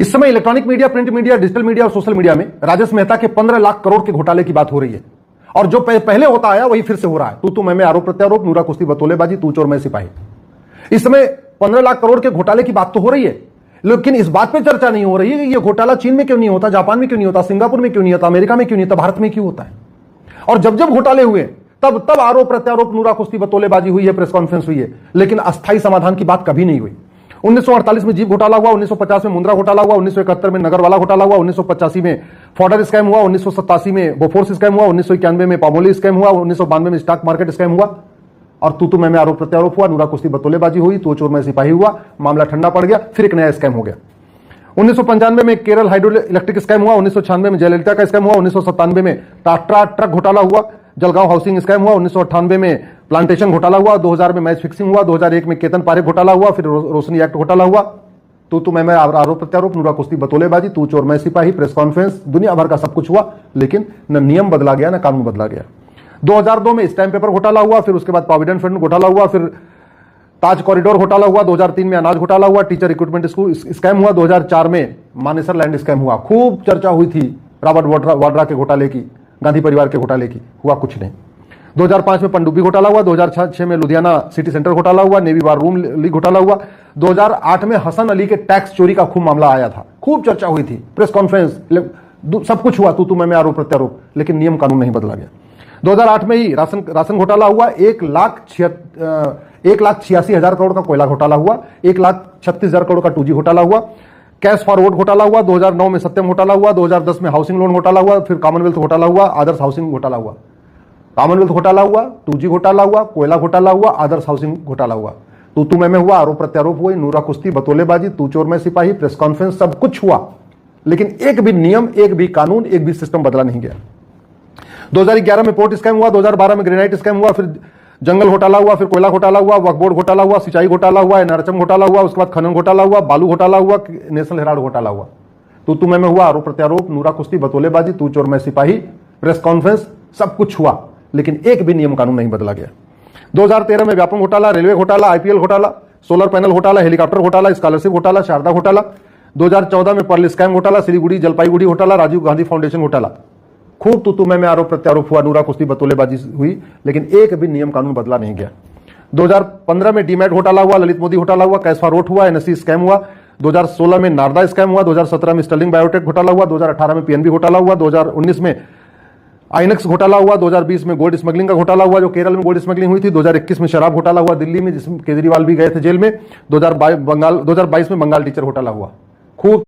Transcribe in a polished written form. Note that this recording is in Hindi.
इस समय electronic media, print media, digital media और सोशल मीडिया में राजेश मेहता के 15 लाख करोड़ के घोटाले की बात हो रही है। और जो पहले होता आया वही फिर से हो रहा है। तू मैं आरोप प्रत्यारोप, नूरा कुश्ती बतौलेबाजी, तू चोर मैं सिपाही। इस समय 15 लाख करोड़ के घोटाले की बात तो हो रही है, लेकिन इस बात पे चर्चा नहीं हो रही है कि ये घोटाला चीन में क्यों नहीं होता, जापान में क्यों नहीं होता, सिंगापुर में क्यों नहीं होता, अमेरिका में क्यों नहीं होता, भारत में क्यों होता है। और जब जब घोटाले हुए तब आरोप प्रत्यारोप, नूरा कुश्ती बतौलेबाजी हुई है, प्रेस कॉन्फ्रेंस हुई है, लेकिन अस्थायी समाधान की बात कभी नहीं हुई। 1948 में जीप घोटाला हुआ, 1950 में मुंद्रा घोटाला हुआ, 1971 में नगरवाला घोटाला हुआ, 1985 में फॉर्डर स्कैम हुआ, 1987 में बोफोर्स स्कैम हुआ, 1991 में पामोली स्कैम हुआ, 1992 में स्टॉक मार्केट स्कैम हुआ, और तू मैं आरोप प्रत्यारोप हुआ, नूरा कुश्ती बतौलेबाजी हुई, तू चोर मैं सिपाही हुआ, मामला ठंडा पड़ गया, फिर एक नया स्कैम हो गया। 1995 में केरल हाइड्रो इलेक्ट्रिक स्कैम हुआ, 1996 में जयललिता का स्कैम हुआ, 1997 में टाटा ट्रक घोटाला हुआ, जलगांव हाउसिंग स्कैम हुआ, 1998 में प्लांटेशन घोटाला हुआ, 2000 में मैच फिक्सिंग हुआ, 2001 में केतन पारेख घोटाला हुआ, फिर रोशनी एक्ट घोटाला हुआ। तू मैं आरोप प्रत्यारोप, नूरा कुश्ती बतौलेबाजी, तू चोर मैं सिपाही, प्रेस कॉन्फ्रेंस, दुनिया भर का सब कुछ हुआ, लेकिन न नियम बदला गया न कानून बदला गया। 2002 में स्टैम्प पेपर घोटाला हुआ, फिर उसके बाद प्रोविडेंट फंड घोटाला हुआ, फिर ताज कॉरिडोर घोटाला हुआ, 2003 में अनाज घोटाला हुआ, टीचर रिक्रूटमेंट स्कैम हुआ, 2004 में मानेसर लैंड स्कैम हुआ। खूब चर्चा हुई थी रॉबर्ट वाड्रा के घोटाले की, गांधी परिवार के घोटाले की, हुआ कुछ नहीं। 2005 में पनडुब्बी घोटाला हुआ, 2006 में लुधियाना सिटी सेंटर घोटाला हुआ, नेवी वार रूम लीक घोटाला हुआ, 2008 में हसन अली के टैक्स चोरी का खूब मामला आया था, खूब चर्चा हुई थी, प्रेस कॉन्फ्रेंस, सब कुछ हुआ, तू मैं आरोप प्रत्यारोप, लेकिन नियम कानून नहीं बदला गया। 2008 में ही राशन घोटाला हुआ, 1,86,000 करोड़ का कोयला घोटाला हुआ, 1,36,000 करोड़ का 2G घोटाला हुआ, कैश फॉरवर्ड घोटाला हुआ, 2009 में सत्यम घोटाला हुआ, 2010 में हाउसिंग लोन घोटाला हुआ, फिर कॉमनवेल्थ घोटाला हुआ, आदर्श हाउसिंग घोटाला हुआ, कॉमनवेल्थ घोटाला हुआ, 2G घोटाला हुआ, कोयला घोटाला हुआ, आदर्श हाउसिंग घोटाला हुआ, तू मैं हुआ, आरोप प्रत्यारोप हुए, नूरा कुश्ती बतौलेबाजी, तू चोर मैं सिपाही, प्रेस कॉन्फ्रेंस, सब कुछ हुआ, लेकिन एक भी नियम, एक भी कानून, एक भी सिस्टम बदला नहीं गया। 2011 में पोर्ट स्कैम हुआ, 2012 में ग्रेनाइट स्कैम हुआ, फिर जंगल घोटाला हुआ, फिर कोयला घोटाला हुआ, वक्फ बोर्ड घोटाला हुआ, सिंचाई घोटाला हुआ, एनआरएचएम घोटाला हुआ, उसके बाद खनन घोटाला हुआ, बालू घोटाला हुआ, नेशनल हेराल्ड घोटाला हुआ। तू मैं हुआ, आरोप प्रत्यारोप, नूरा कुश्ती बतौलेबाजी, तू चोर मैं सिपाही, प्रेस कॉन्फ्रेंस, सब कुछ हुआ, लेकिन एक भी नियम कानून नहीं बदला गया। 2013 में व्यापम घोटाला, रेलवे घोटाला, आईपीएल घोटाला, सोलर पैनल घोटाला, हेलीकॉप्टर घोटाला, स्कॉलरशिप घोटाला, शारदा घोटाला, 2014 में पर्ल स्कैम घोटाला, सिलीगुड़ी जलपाईगुड़ी घोटाला, राजीव गांधी फाउंडेशन घोटाला, खूब तू मैं आरोप प्रत्यारोप हुआ, नूरा कुश्ती बतौलेबाजी हुई, लेकिन एक भी नियम कानून बदला नहीं गया। 2015 में डीमैट घोटाला हुआ, ललित मोदी घोटाला हुआ, कैश फॉरवर्ड हुआ, एनएससी स्कैम हुआ, 2016 में नारदा स्कैम हुआ, 2017 में स्टर्लिंग बायोटेक घोटाला हुआ, 2018 में पीएनबी घोटाला हुआ, 2019 में आइनक्स घोटाला हुआ, 2020 में गोल्ड स्मगलिंग का घोटाला हुआ, जो केरल में गोल्ड स्मगलिंग हुई थी, 2021 में शराब घोटाला हुआ दिल्ली में, जिसमें केजरीवाल भी गए थे जेल में, 2022 में बंगाल टीचर घोटाला हुआ।